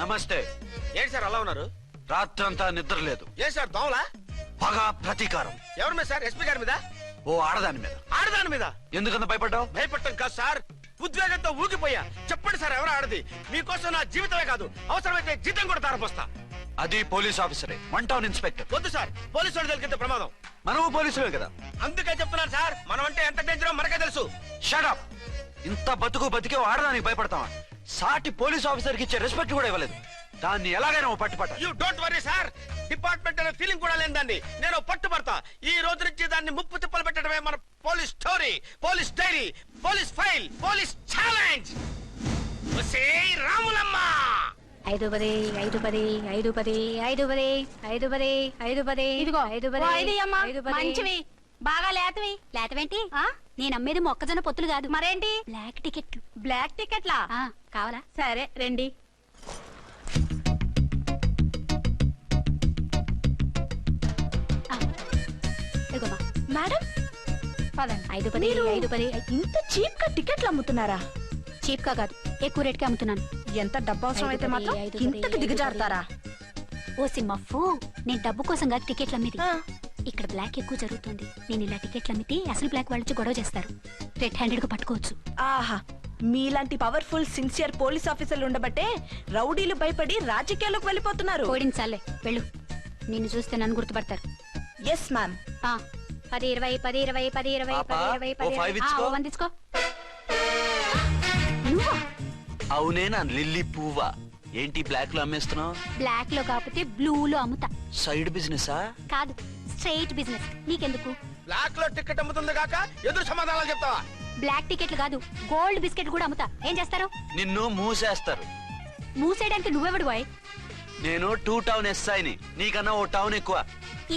నమస్తే. ఏంటి సార్ అలా ఉన్నారు? రాత్రంతా నిద్ర లేదు. ఏ సార్ దోమలా? పగ ప్రతీకారం. ఎవరి మీద సార్? ఎస్పీ గారి మీద? ఓ ఆడదాని మీద. ఆడదాని మీద? ఎందుకంత భయపడ్డావు? భయపడటం కాదు సార్, ఉద్వేగంతో ఊగిపోయా. చెప్పండి సార్, ఎవరు ఆడది? మీకోసం నా జీవితమే కాదు, అవసరమైతే జీతం కూడా తారపోస్తా. అది పోలీస్ ఆఫీసరే, 1 టౌన్ ఇన్స్పెక్టర్. వద్దు సార్, పోలీసు వాడు తెలికితే ప్రమాదం. మనము పోలీసులే కదా. అందుకే చెప్తున్నాను సార్, మనం అంటే ఎంత డేంజరో మనకే తెలుసు. Shut up. ఇంత బతికే ఓ ఆడదానికి భయపడతావా? సాటి పోలీస్ ఆఫీసర్ కి ఇచ్చే రెస్పెక్ట్ కూడా ఇవ్వలేదు. దాన్ని ఎలాగైనా ఓ పట్టుపట్ట. You don't worry sir, department అనే ఫీలింగ్ కూడా లేని దాన్ని నేను పట్టుబడతా. ఈ రోజు నుంచి దాన్ని ముప్పు తిప్పలు పెట్టడమే మన police story, police diary, police file, police challenge. Ramulamma 5 10 5 10 5 10 5 10 5 10 5 10 ఇదిగో 5 10 మంచివి బాగా లేతవి. లేతవేంటి? నేను అమ్మేది మొక్కజొన్న పొత్తులు కాదు. మరేంటి? బ్లాక్ టికెట్లు. బ్లాక్ టికెట్లా? కావాలా? సరే రండి. ఇదిగోమా మేడం పదండి. 5 10 5 10. ఇంత చీప్ గా టికెట్లు అమ్ముతున్నారా? చీప్ గా కాదు, ఎక్కువ రేట్ కి అమ్ముతున్నాను. ఎంత డబ్బు అవసరం అయితే మాత్రం ఇంతకు దిగజారుతారా? ఓ సిమ్మఫు, నేను డబ్బు కోసం కాదు టికెట్లు అమ్మేది. ఇక్కడ బ్లాక్ ఎక్కువ జరుగుతుంది. నేను ఇలా టికెట్లు అమ్మితే అసలు బ్లాక్ వాళ్ళు వచ్చి గొడవ చేస్తారు. రెడ్ హ్యాండెడ్ గా పట్టుకోవచ్చు. ఆహా, మీలాంటి పవర్ఫుల్ సిన్సియర్ పోలీస్ ఆఫీసర్లు ఉండబట్టే రౌడీలు భయపడి రాజకీయాల్లోకి వెళ్ళిపోతున్నారు. ఓడించాలే, వెళ్ళు. నిన్ను చూస్తే నన్ను గుర్తుపడతారు. Yes ma'am. 10 20 10 20 10 20 10 20 10 వందించుకో. నువ్వా? అవునే, నా లిల్లీ పువ్వా. ఏంటి బ్లాక్ లో అమ్మేస్తున్నావు? బ్లాక్ లో కాకపోతే బ్లూ లో అమ్ముతా. సైడ్ బిజినెసా? కాదు, స్ట్రైట్ బిజినెస్. నీకెందుకు? బ్లాక్ లో టికెట్ అమ్ముతుంది కాక ఎదురు సమాధానాలు చెప్తావా? బ్లాక్ టికెట్లు కాదు, గోల్డ్ బిస్కెట్ కూడా అమ్ముతా. ఏం చేస్తారు? నిన్ను మూసేస్తారు. మూసేయడానికి నువ్వెవడు బాయ్? నేను 2 టౌన్ ఎస్ఐని, నీకన్నా ఓ టౌన్ ఎక్కువ.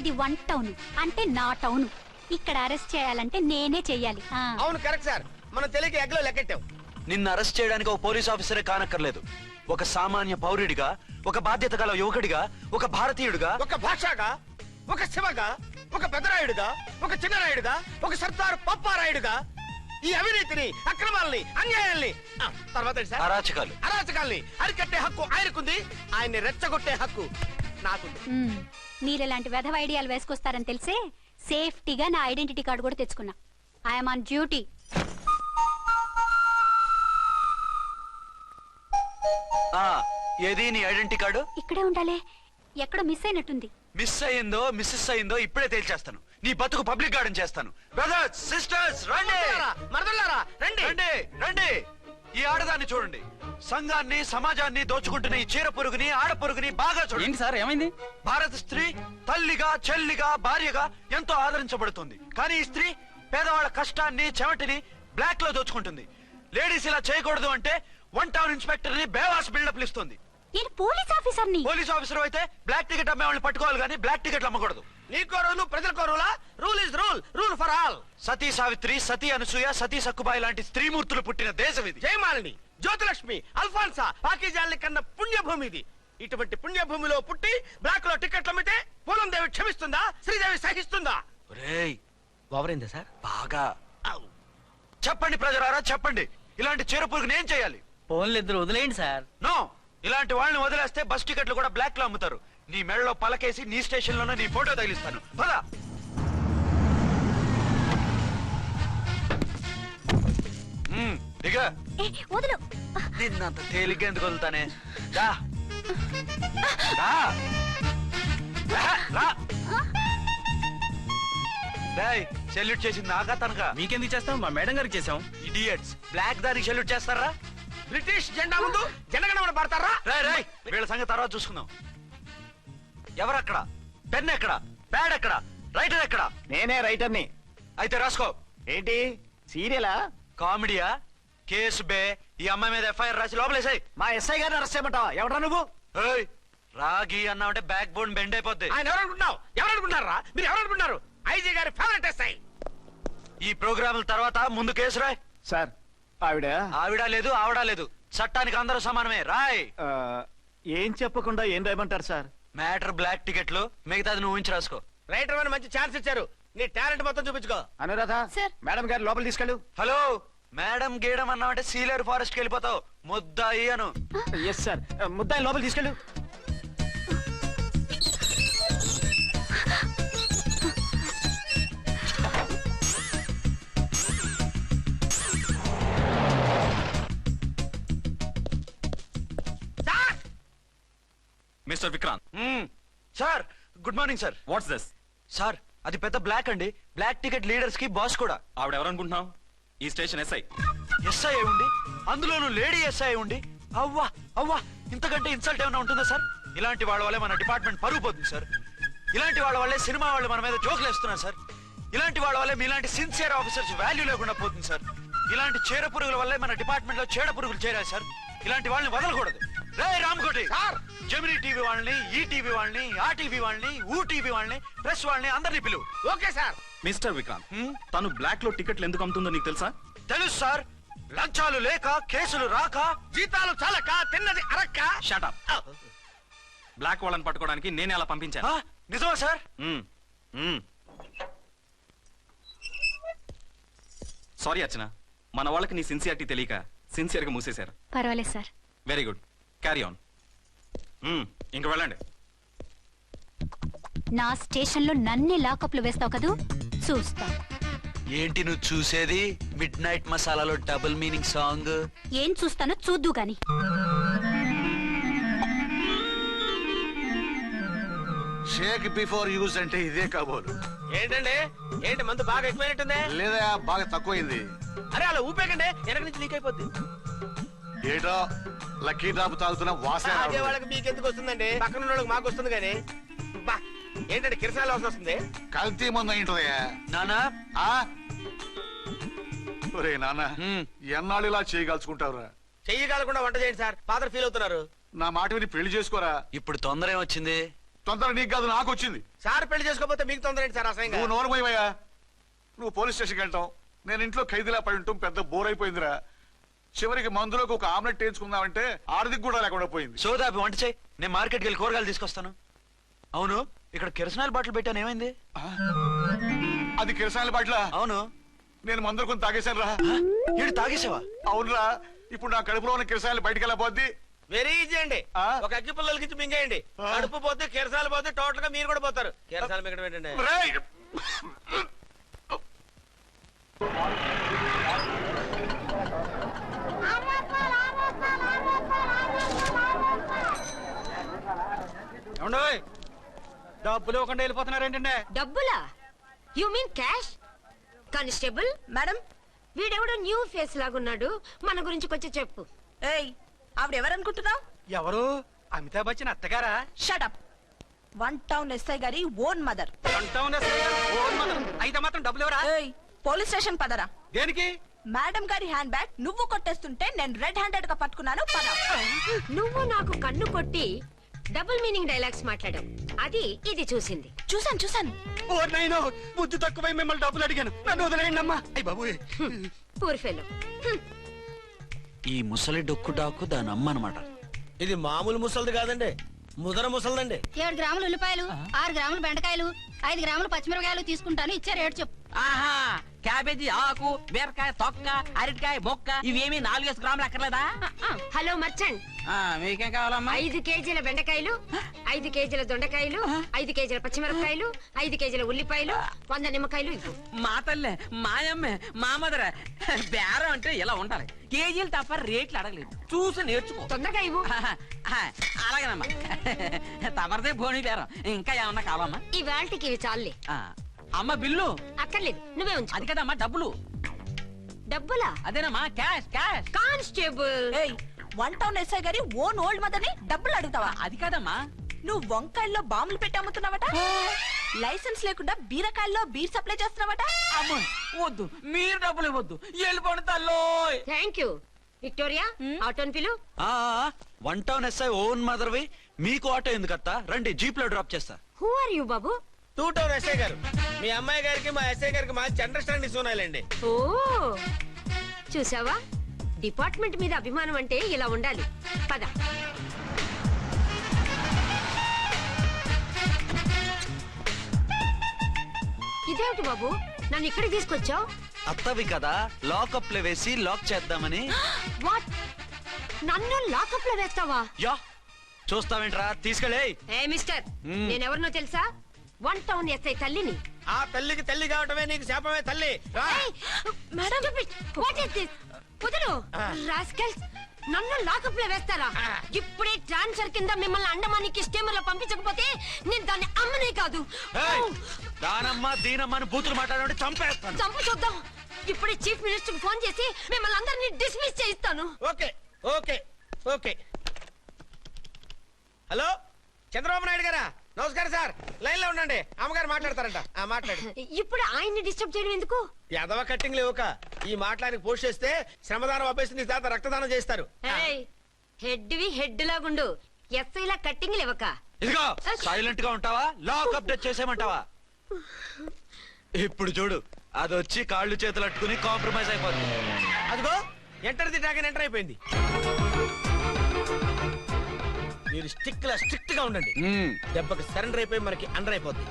ఇది 1 టౌన్, అంటే నా టౌన్. ఇక్కడ అరెస్ట్ చేయాలంటే నేనే చెయ్యాలి. అవును, కరెక్ట్ సార్. మనం తెలియక ఎగ్లో లెక్కెట్టాం. నిన్ను అరెస్ట్ చేయడానికి ఒక పోలీస్ ఆఫీసరే కానక్కర్లేదు. ఒక సామాన్య పౌరుడిగా, ఒక బాధ్యత గల యువకుడిగా, ఒక భారతీయుడిగా, ఒక భాషగా, ఒక శివగా, ఒక పెద్దరాయుడుగా, ఒక చిన్నరాయుడుగా, ఒక సర్దార్ పప్పారాయుడుగా ఈ అవినీతిని, అక్రమాలని, అన్యాయాల్ని, తర్వాత అరాచకాల్ని అరికట్టే హక్కు ఆయనకుంది. ఆయన్ని రెచ్చగొట్టే హక్కు నాకుంది. మీరెలాంటి వెధవ ఐడియాలు వేసుకొస్తారని తెలిసే సేఫ్టీగా నా ఐడెంటిటీ కార్డు కూడా తెచ్చుకున్నా. I'm on duty. ఏది నీ ఐడెంటిటీ కార్డు? ఇక్కడే ఉండాలి. ఎక్కడో మిస్ అయినట్టుంది. మిస్ అయిందో మిస్సెస్ అయిందో ఇప్పుడే తేల్చేస్తాను. నీ బతుకు పబ్లిక్ గార్డెన్ చేస్తాను. బ్రదర్స్, సిస్టర్స్, రండి. మరదలారా రండి, రండి, రండి. ఈ ఆడదాన్ని చూడండి. సంఘాన్ని, సమాజాన్ని దోచుకుంటున్న ఈ చీర పురుగుని, ఆడ పురుగుని బాగా చూడండి. సార్ ఏమైంది? భారత స్త్రీ తల్లిగా, చెల్లిగా, భార్యగా ఎంతో ఆదరించబడుతుంది. కానీ ఈ స్త్రీ పేదవాళ్ళ కష్టాన్ని, చెమటిని బ్లాక్ లో దోచుకుంటుంది. లేడీస్ ఇలా చేయకూడదు అంటే 1 టౌన్ ఇన్స్పెక్టర్ ని బేవాస్ బిల్డప్ ఇస్తుంది. నేను పోలీస్ ఆఫీసర్ని. పోలీస్ ఆఫీసర్ అయితే బ్లాక్ టికెట్ అమ్మే వాళ్ళని పట్టుకోవాలి కానీ బ్లాక్ టికెట్లు అమ్మకూడదు. నీకో రూలు, ప్రజలకో రూలా? Rule is rule, rule for all. Sati Savitri, Sati Anasuya, Sati Sakkubai లాంటి స్త్రీమూర్తులు పుట్టిన దేశం ఇది. జయమాలిని, జ్యోతిలక్ష్మి, అల్ఫాన్సా, పాకిజాల్ని కన్న పుణ్యభూమి ఇది. ఇటువంటి పుణ్యభూమిలో పుట్టి బ్లాక్ లో టికెట్లు అమ్మితే పూలం దేవి క్షమిస్తుందా? శ్రీదేవి సహిస్తుందా? ఓవరైందా సార్? బాగా చెప్పండి ప్రజలారా, చెప్పండి. ఇలాంటి చీర పురుగుని ఏం చేయాలి? ఫోన్లు ఇద్దరు వదిలేయండి సార్. నో, ఇలాంటి వాళ్ళని వదిలేస్తే బస్ టికెట్లు కూడా బ్లాక్ లో అమ్ముతారు. నీ మెడలో పలకేసి నీ స్టేషన్ లోనే నీ ఫోటో తగిలిస్తాను. పదా. దిగా. వదులు. నిన్నంత తేలిగ్గా ఎందుకు వదులుతానే? సెల్యూట్ చేసింది నాకా తనకా? మీకెందుకు చేస్తాం? మా మేడం గారికి చేసాం. ఇడియట్స్, బ్లాక్ దానికి సెల్యూట్ చేస్తారా? బ్రిటిష్ జెండా ముందు జనగణమన పడతారా? వీళ్ళ సంగతి తర్వాత చూసుకుందాం. ఎవరక్కడ? పెన్ ఎక్కడ? ప్యాడ్ ఎక్కడ? రైటర్ ఎక్కడ? నేనే రైటర్ని. అయితే రాసుకో. ఏంటి సీరియలా? కామెడీయా? కేసు బే. ఈ అమ్మాయి మీద ఎఫ్ఐఆర్ రాసి లోపలేసాయి. మా ఎస్ఐ గారిని అరెస్ట్ చేయమంటావా? ఎవడా నువ్వు? రాగి అన్నావంటే బ్యాక్ బోన్ బెండ్ అయిపోద్ది. ఆయన ఎవరనుకుంటున్నావు? ఎవరనుకుంటారా మీరు? ఎవరనుకుంటున్నారు? ఐజీ గారి ఫేవరెట్ ఎస్ఐ. ఈ ప్రోగ్రాముల తర్వాత ముందు కేసు రాయ్. సార్, ఆవిడ లేదు, ఆవిడ లేదు. చట్టానికి అందరూ సమానమే. రాయ్. ఏం చెప్పకుండా ఏం రాయమంటారు సార్? మ్యాటర్ బ్లాక్ టికెట్లు, మిగతాది నువ్వు ఉంచి రాసుకో. రైటర్ అని మంచి ఛాన్స్ ఇచ్చారు. నీ టాలెంట్ మొత్తం చూపించుకో. అనురాధ, మేడం గారు లోపల తీసుకెళ్ళు. హలో, మేడం గీయడం అన్నామంటే సీలేరు ఫారెస్ట్ కి వెళ్ళిపోతావు. ముద్దాయి అను. Yes sir. ముద్దాయి లోపల తీసుకెళ్ళు. Mister Vikrant, sir good morning sir. What's this? Sir అది పెద్ద బ్లాక్ అండి. బ్లాక్ టికెట్ లీడర్స్ కి బాస్ కూడా. ఆవిడ ఎవరనుకుంటున్నావు? ఈ స్టేషన్ ఎస్ఐ. ఎస్ఐ ఉండి అందులోనూ లేడీ ఎస్ఐ ఉండి అవ్వా అవ్వా ఇంతకంటే ఇన్సల్ట్ ఏమైనా ఉంటుందా సార్? ఇలాంటి వాళ్ళ వల్లే మన డిపార్ట్మెంట్ పరుగు పోతుంది సార్. ఇలాంటి వాళ్ళ వల్లే సినిమా వాళ్ళు మన మీద జోకులు వేస్తున్నారు సార్. ఇలాంటి వాళ్ళ వల్లే మీలాంటి సిన్సియర్ ఆఫీసర్స్ వాల్యూ లేకుండా పోతుంది సార్. ఇలాంటి చీడ పురుగుల వల్లే మన డిపార్ట్మెంట్ లో చీడ పురుగులు చేరాయి సార్. ఇలాంటి వాళ్ళని వదలకూడదు. రే రామ్కోటి సార్, జెమినీ టీవీ వాళ్ళని, ఈ టీవీ వాళ్ళని, ఆ టీవీ వాళ్ళని, ఊ టీవీ వాళ్ళని, ప్రెస్ వాళ్ళని అందరినీ పిలువు. Okay sir. మిస్టర్ విక్రాంత్, తను బ్లాక్ లో టికెట్లు ఎందుకు అమ్ముతుందో నీకు తెలుసా? తెలుసు సార్. లంచాలు లేక, కేసులు రాక, జీతాలు చాలక, తిన్నది అరక్క. షటప్. బ్లాక్ వాళ్ళని పట్టుకోవడానికి నేనే అలా పంపించాను. నిజమా సార్? సారీ అర్చన, మన వాళ్ళకి నీ సిన్సియారిటీ తెలియక సిన్సియర్ గా మూసేశారు. పర్వాలేదు sir. Very good, carry on. ఇంక వెళ్ళండి. నా స్టేషన్ లో నన్నే లాకప్ లో వేస్తావు కదూ, చూస్తా. ఏంటి నువ్వు చూసేది? మిడ్ నైట్ మసాలాలో డబుల్ మీనింగ్ సాంగ్. ఏం చూస్తానో చూద్దు గాని. షేక్ బిఫోర్ యూజ్ అంటే ఇదే కాబోలు. ఏంటండి, ఏంటి మందు బాగా ఎక్కువైనట్టుంది? లేదా బాగా తక్కువైంది. అరే అలా ఊపేకండి, వెనక నుంచి లీక్ అయిపోద్ది. ఏటో లక్కీ డ్రాప్ తాగుతున్న వాసన అదే రావట్లేదు. వాళ్ళకి మీకెందుకు వస్తుందండి, పక్కన ఉన్న వాళ్ళకి మాకు వస్తుంది కానీ. బా ఏంటంటే కిరసాల వాసన వస్తుంది. కల్తీ మందు అయింటదయ్యా. నానా ఆ? ఒరే నాన్న, ఎన్నాళ్ళు ఇలా చేయగలుచుకుంటావురా? చెయ్యగలకుండా వంట చేయండి సార్, ఫాదర్ ఫీల్ అవుతున్నారు. నా మాట విని పెళ్లి చేసుకోరా. ఇప్పుడు తొందర ఏమొచ్చింది? తొందర నీకు కాదు, నాకు వచ్చింది. సార్ పెళ్లి చేసుకోకపోతే మీకు తొందర ఏంటి సార్? అసహ్యంగా. నువ్వు నోరుమోయవయ్యా. నువ్వు పోలీస్ స్టేషన్కి వెళ్తావు, నేను ఇంట్లో ఖైదీలా పడి ఉంటాం. పెద్ద బోర్ అయిపోయిందిరా. చివరికి మందులోకి ఒక ఆమ్లెట్ వేయించుకుందామంటే ఆర్థిక కూడా లేకుండా పోయింది. సోదాపి వంట చేయి, నేను మార్కెట్కి వెళ్ళి కూరగాయలు తీసుకొస్తాను. అవును, ఇక్కడ కిరసనాయిల్ బాటిల్ పెట్టాను, ఏమైంది? అది కిరసాల బాట్ల. అవును. నేను మందులు కొని తాగేశాను రా. ఈడు తాగేసావా? అవునురా. ఇప్పుడు నా కడుపులో ఉన్న కిరసాయలు బయటికి వెళ్ళబోద్ది. వెరీ ఈజీ అండి. ఆ? ఒక అగ్గి పుల్లలకి మింగేయండి, కడుపు పోతే కిరసాలు పోతే టోటల్ గా మీరు కూడా పోతారు. కిరసాలు మింగడం ఏంటండి? రేయ్! డబ్బులు ఇవ్వకుండా వెళ్ళిపోతున్నారు ఏంటంటే? డబ్బులా? You mean cash? Constable, madam. వీడెవడో న్యూ ఫేస్ లాగున్నాడు, మన గురించి కొంచెం చెప్పు. ఏయ్, ఆవిడెవరనుకుంటున్నావు? ఎవరు? అమితాబ్ బచ్చన్ అత్తగారా? షటప్. 1 టౌన్ ఎస్ఐ గారి ఓన్ మదర్. అయితే మాత్రం డబ్బులు ఎవరా? ఏయ్, పోలీస్ స్టేషన్ పదరా. దేనికి? మేడం గారి హ్యాండ్ బ్యాగ్ నువ్వు కొట్టేస్తుంటే నేను రెడ్ హ్యాండెడ్ గా పట్టుకున్నాను. పద. నువ్వు నాకు కన్ను కొట్టి డబుల్ మీనింగ్ డైలాగ్స్ మాట్లాడావు, అది ఇది చూసింది. చూసాను. ఓ నైనో, బుద్ధి తక్కువై మిమ్మల్ని డబ్బులు అడిగాను, నన్ను వదిలేయండి అమ్మా. అయ్య బాబు. Poor fellow. ఈ ముసలి డొక్కు డాకు దాని అమ్మ అనమాట. ఇది మామూలు ముసలిది కాదండి, ముదర ముసలిదండి. 7 గ్రాములు ఉల్లిపాయలు, 6 గ్రాములు బెండకాయలు, 5 గ్రాములు పచ్చిమిరపకాయలు తీసుకుంటాను, ఇచ్చే రేటు చెప్పు. ఆహా, క్యాబేజీ ఆకు, బీరకాయ తొక్క, అరటికాయ మొక్క, ఇవేమి 4 గ్రాములు అక్కర్లేదా? హలో మర్చండ్, మీకేం కావాలమ్మా? 5 కేజీల బెండకాయలు, 5 కేజీల దొండకాయలు, 5 కేజీల పచ్చిమిరపకాయలు, 5 కేజీల ఉల్లిపాయలు, 100 నిమ్మకాయలు ఇవ్వు. మా తల్లే, మాయమ్మే, మా మదర. బేరం అంటే ఇలా ఉండాలి, కేజీలు తప్ప రేట్లు అడగలేదు, చూసి నేర్చుకో. తొందరగా ఇవ్వు. అలాగేనమ్మా. తమరిదే భోని బేరం. ఇంకా ఏమన్నా కావాలమ్మా? ఇవాళకి ఇవి చాలులే. అమ్మ బిల్లు అక్కర్లేదు, నువ్వే ఉంచు. అది కదమ్మా డబ్బులు. డబ్బులా? అదేనమ్మా, క్యాష్ క్యాష్. కానిస్టేబుల్, ఏయ్, 1 టౌన్ ఎస్ఐ గారి ఓన్ ఓల్డ్ మదర్ ని డబ్బులు అడుగుతావా? అది కదమ్మా. నువ్వు వంకాయల్లో బాంబులు పెట్టి అమ్ముతున్నావట, లైసెన్స్ లేకుండా బీరకాయల్లో బీర్ సప్లై చేస్తున్నావట. అమ్మో వద్దు, మీరు డబ్బులు ఇవ్వద్దు, వెళ్ళిపోండి తల్లోయ్. Thank you. విక్టోరియా, ఆటోన్ పిలు. 1 టౌన్ ఎస్ఐ ఓన్ మదర్వి, మీకు ఆటో ఎందుకత్తా? రండి, జీప్ లో డ్రాప్ చేస్తా. హూ ఆర్ యూ బాబు? 2 టౌన్ ఎస్ఐ గారు, మీ అమ్మాయి గారికి మా ఎస్ఐ గారికి మంచి అండర్స్టాండింగ్ ఉన్నాయండి. ఓ, చూసావా, డిపార్ట్మెంట్ మీద అభిమానం అంటే ఇలా ఉండాలి. పద. ఇదేమిటి బాబు, నన్ను ఇక్కడికి తీసుకొచ్చావు? అత్తవి కదా లాకప్ లో వేసి లాక్ చేద్దామని. వాట్, నన్ను లాకప్ లో వేస్తావా? యా చూస్తావేంట్రా, తీసుకెళ్ళే. ఏ మిస్టర్, నేనెవరినో తెలుసా? 1 టౌన్ ఎస్ఐ తల్లిని. ఆ తల్లికి తల్లి కావటమే నీకు శాపమే తల్లి. రా. Madam, what is this? వదులు రాస్కల్స్, నన్ను లాకప్ లో వేస్తారా? ఇప్పుడే ట్రాన్స్ఫర్ కింద మిమ్మల్ని అండమానికి స్టీమర్ లో పంపించకపోతే నేను దాన్ని అమ్మనే కాదు. దానమ్మ దీనమ్మని బూతులు మాట్లాడే చంపేస్తాను. చంపు చూద్దాం. ఇప్పుడే చీఫ్ మినిస్టర్ ఫోన్ చేసి మిమ్మల్ని అందరినీ డిస్మిస్ చేయిస్తాను. Okay okay okay. Hello, Chandrababu Naidu గారా? నమస్కారం సార్, లైన్ లో ఉండండి, అమ్మగారు మాట్లాడతారంట. మాట్లాడు. ఇప్పుడు ఆయన్ని డిస్టర్బ్ చేయడం ఎందుకు? ఎదవ కట్టింగ్ లేవుక ఈ మాట్లాడికి పోస్ట్ చేస్తే శ్రమదానం అభ్యసి నీ తాత రక్తదానం చేస్తారు. హెడ్ వి హెడ్ లాగుండు, ఎస్ఐ లా కట్టింగ్ లేవక. ఇదిగో సైలెంట్ గా ఉంటావా, లాక్ అప్డేట్ చేసేమంటావా? ఇప్పుడు చూడు, అది వచ్చి కాళ్ళు చేతులు అట్టుకుని కాంప్రమైజ్ అయిపోతుంది. అదిగో ఎంటర్ ది డ్రాగన్ ఎంటర్ అయిపోయింది. మీరు స్ట్రిక్ట్ గా ఉండండి, దెబ్బకి సరెండర్ అయిపోయి మనకి అండర్ అయిపోద్ది.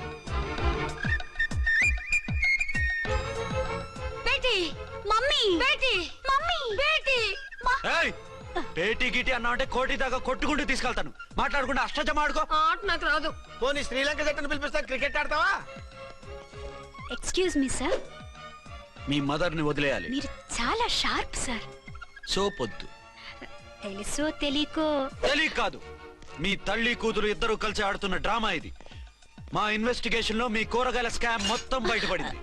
Beti, mummy, Beti, mummy, Beti. ఏయ్, పేటీ గిటి అన్నావంటే కోటి దాకా కొట్టుకుంటూ తీసుకెళ్తాను. మాట్లాడకుండా అష్టజమ ఆడుకో. ఆట నాకు రాదు. పోనీ శ్రీలంక జట్టును పిలిపిస్తా, క్రికెట్ ఆడతావా? ఎక్స్క్యూజ్ మీ సార్, మీ మదర్ ని వదిలేయాలి. మీరు చాలా షార్ప్ సార్. సోపొద్దు. తెలుసో తెలియకో. తెలియ కాదు, మీ తల్లి కూతురు ఇద్దరు కలిసి ఆడుతున్న డ్రామా ఇది. మా ఇన్వెస్టిగేషన్ లో మీ కూరగాయల స్కామ్ మొత్తం బయటపడింది.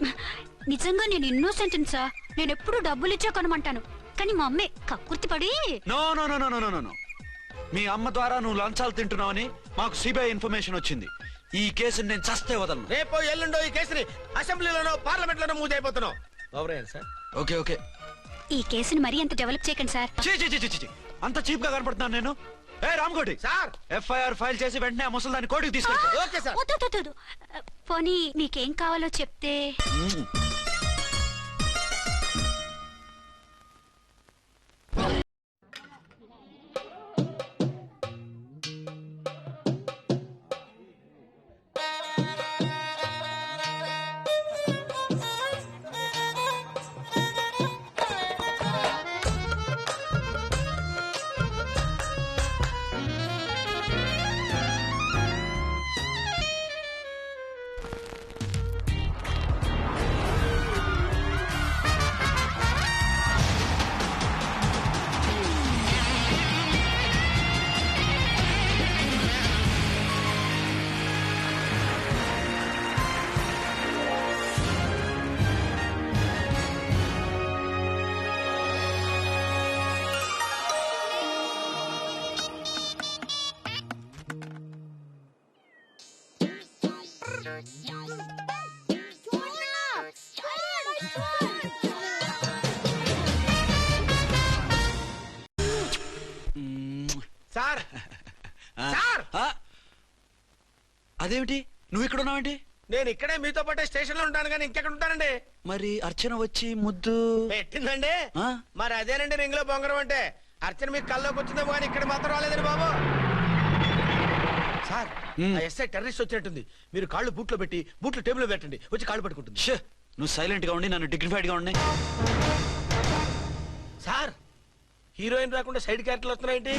నిజంగా నేను ఇన్నోసెంట్ సార్. నేను ఎప్పుడు డబ్బులు ఇచ్చా కొనమంటాను, కానీ మా అమ్మే కక్కుర్తి పడి. No no no no no no no. మీ అమ్మ ద్వారా నువ్వు లంచాలు తింటున్నావని మాకు సిబిఐ ఇన్ఫర్మేషన్ వచ్చింది. ఈ కేసుని నేను చస్తే వదలను. రేపో ఎల్లుండో ఈ కేసుని అసెంబ్లీలోనో పార్లమెంట్ లోనో మూవ్ అయిపోతున్నావు. Sir okay okay. ఈ కేసుని మరీ అంత డెవలప్ చేయకండి సార్. చీ చీ చీ చీ, అంత చీప్ గా కనపడుతున్నాను నేను? ఏ రామ్కోటి సార్, ఎఫ్ఐఆర్ ఫైల్ చేసి వెంటనే ఆ ముసలిదాన్ని కోర్టుకి తీసుకెళ్ళి. Okay sir. వద్దు, వద్దు, వద్దు. పోనీ మీకేం కావాలో చెప్తే. సార్ సార్, అదేమిటి నువ్వు ఇక్కడ ఉన్నావేంటి? నేను ఇక్కడే మీతో పాటే స్టేషన్ లో ఉంటాను, కానీ ఇంకెక్కడ ఉంటానండి? మరి అర్చన వచ్చి ముద్దు పెట్టిందండి. ఆ? మరి అదేనండి రింగ్ లో బొంగరం అంటే. అర్చన మీకు కల్లోకి వచ్చిందేమో కానీ ఇక్కడ మాత్రం రాలేదండి బాబు. సార్, ఆ ఎస్ఐ టెర్రరిస్ట్ వచ్చినట్టుంది. మీరు కాళ్ళు బూట్లో పెట్టి బూట్లు టేబుల్ పెట్టండి, వచ్చి కాళ్ళు పట్టుకుంటుంది. షే, నువ్వు సైలెంట్ గా ఉండి నన్ను డిగ్నిఫైడ్ గా ఉండి. సార్, హీరోయిన్ రాకుండా సైడ్ క్యారెక్టర్లు వస్తున్నాయేంటి?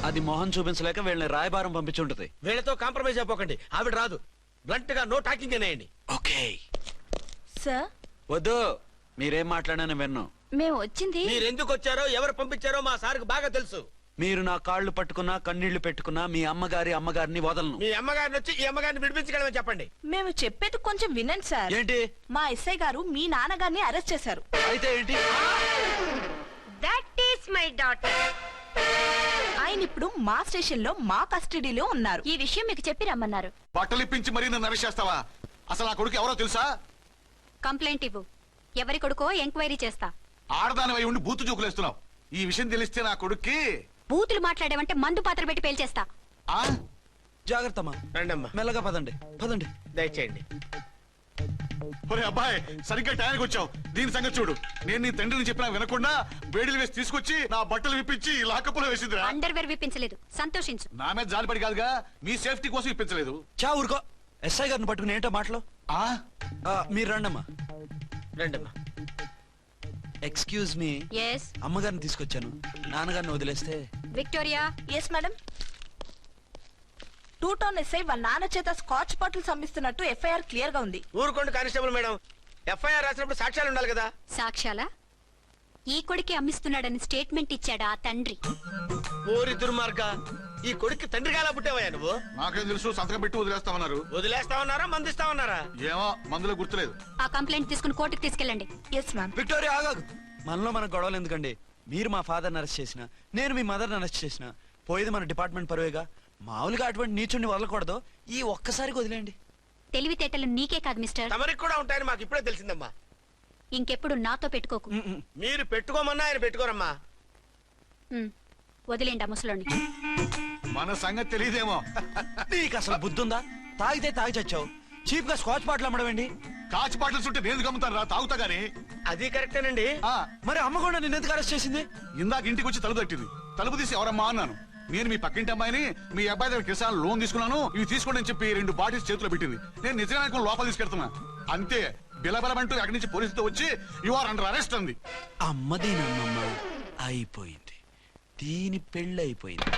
అది మొహం చూపించలేక వీళ్ళని రాయబారం పంపించుంటది. వీళ్ళతో కాంప్రమైజ్ అయిపోకండి, ఆవిడ రాదు. బ్లంట్ గా నో టాకింగ్ అనేయండి. ఓకే. సార్, వద్దు, మీరేం మాట్లాడానని విన్ను. మేము వచ్చింది. మీరు ఎందుకు వచ్చారో ఎవరు పంపించారో మా సార్కు బాగా తెలుసు. మీరు నా కాళ్ళు పట్టుకున్నా కన్నీళ్లు పెట్టుకున్నా మీ అమ్మగారిని వదలను. మీ అమ్మగారిని వచ్చి ఈ అమ్మగారిని విడిపించగలమని చెప్పండి. మేము చెప్పేది కొంచెం వినండి సార్. ఏంటి? మా ఎస్ఐ గారు మీ నాన్నగారిని అరెస్ట్ చేశారు. అయితే ఏంటి? That is my daughter. ఆయన ఇప్పుడు మా స్టేషన్ లో మా కస్టడీలో ఉన్నారు. ఈ విషయం మీకు చెప్పి రమ్మన్నారు. బట్టలిప్పించి మరీ నన్ను అరెస్ట్ చేస్తావా? అసలు నా కొడుకు ఎవరో తెలుసా? కంప్లైంట్ ఇవ్వు, ఎవరి కొడుకో ఎంక్వైరీ చేస్తా. ఆడదానివై ఉండి బూతు జోకులేస్తున్నావు. ఈ విషయం తెలిస్తే నా కొడుక్కి బూతులు మాట్లాడేవంటే మందు పాత్ర పెట్టి పేల్చేస్తా. ఆ జాగ్రత్తమ్మా, రండమ్మా, మెల్లగా పదండి పదండి. దయచేయండి. ఒరే అబ్బాయి, సరిగ్గా టయానికి వచ్చావు. దీని సంగతి చూడు. నేను నీ తండ్రిని చెప్పినా వినకుండా వేడిలు వేసి తీసుకొచ్చి నా బట్టలు విప్పించి లాకప్పులో వేసిందిరా. అండర్వేర్ విప్పించలేదు, సంతోషించు. నా మీద జాలిపడి కాదుగా, మీ సేఫ్టీ కోసం ఇప్పించలేదు. చా ఊరుకో. ఎస్ఐ గారిని పట్టుకుని ఏంటో మాటలు. మీరు రండమ్మా. రండమ్మా. ఎక్స్క్యూజ్ మీ, ఎస్ అమ్మగారిని తీసుకొచ్చాను. నాన్నగారిని వదిలేస్తే Victoria. Yes madam. 2 town SI వాళ్ళ నాన్న చేత స్కాచ్ బాటిల్స్ అమ్మిస్తున్నట్టు ఎఫ్ఐఆర్ క్లియర్ గా ఉంది. ఊరుకోండి కానిస్టేబుల్ మేడం. ఎఫ్ఐఆర్ రాసినప్పుడు సాక్ష్యాలు ఉండాలి కదా. సాక్ష్యాలా? ఈ కొడుకే అమ్మిస్తున్నాడని స్టేట్మెంట్ ఇచ్చాడా ఆ తండ్రి? ఓరి దుర్మార్గ, ఈ కొడుక్కి తండ్రిగా ఎలా పుట్టావయ్యా నువ్వు? నాకేం తెలుసు, సంతకం పెట్టి వదిలేస్తామన్నారు. వదిలేస్తామన్నారా మందిస్తామన్నారా? ఏమో, మందులో గుర్తులేదు. ఆ కంప్లైంట్ తీసుకుని కోర్టుకు తీసుకెళ్ళండి. Yes ma'am. విక్టోరియా ఆగాగు. మనలో మన గొడవలు ఎందుకండి? మీరు మా ఫాదర్ని అరెస్ట్ చేసిన, నేను మీ మదర్ని అరెస్ట్ చేసిన, పోయేది మన డిపార్ట్మెంట్ పరువేగా. మామూలుగా అటువంటి నీచుని వదలకూడదు. ఈ ఒక్కసారికి వదిలేండి. తెలివితేటలు నీకే కాదు మిస్టర్, తమరికి కూడా ఉంటాయని మాకు ఇప్పుడే తెలిసిందమ్మా. ఇంకెప్పుడు నాతో పెట్టుకోకు. మీరు పెట్టుకోమన్నా ఆయన పెట్టుకోరమ్మా. ఉమ్, వదిలేండి ఆ ముసలోని. మన సంగతి తెలియదేమో. నీకు అసలు బుద్ధుందా? తాగితే తాగి చచ్చావు. చీప్ గా స్కాచ్ బాటిల్ అమ్మడమేంటి? కాచి బాటలు చుట్టూ నేను గమ్ముతాను రా, తాగుతా గానీ. అది కరెక్టేనండి. మరి అమ్మ కూడా నిన్ను ఎందుకు అరెస్ట్ చేసింది? ఇందాక ఇంటికి వచ్చి తలుపు తట్టింది. తలుపు తీసి ఎవరమ్మా అన్నాను. నేను మీ పక్కింటి అమ్మాయిని, మీ అబ్బాయి దగ్గర కిసాన్ లోన్ తీసుకున్నాను, ఇవి తీసుకోండి అని చెప్పి 2 బాటిల్స్ చేతిలో పెట్టింది. నేను నిజంగా లోపల తీసుకెళ్తున్నా. అంతే, బిలబలమంటూ అక్కడి నుంచి పోలీసుతో వచ్చి యు ఆర్ అండర్ అరెస్ట్ అంది. అమ్మదీనమ్మమ్మ అయిపోయింది. దీని పెళ్ళి అయిపోయింది.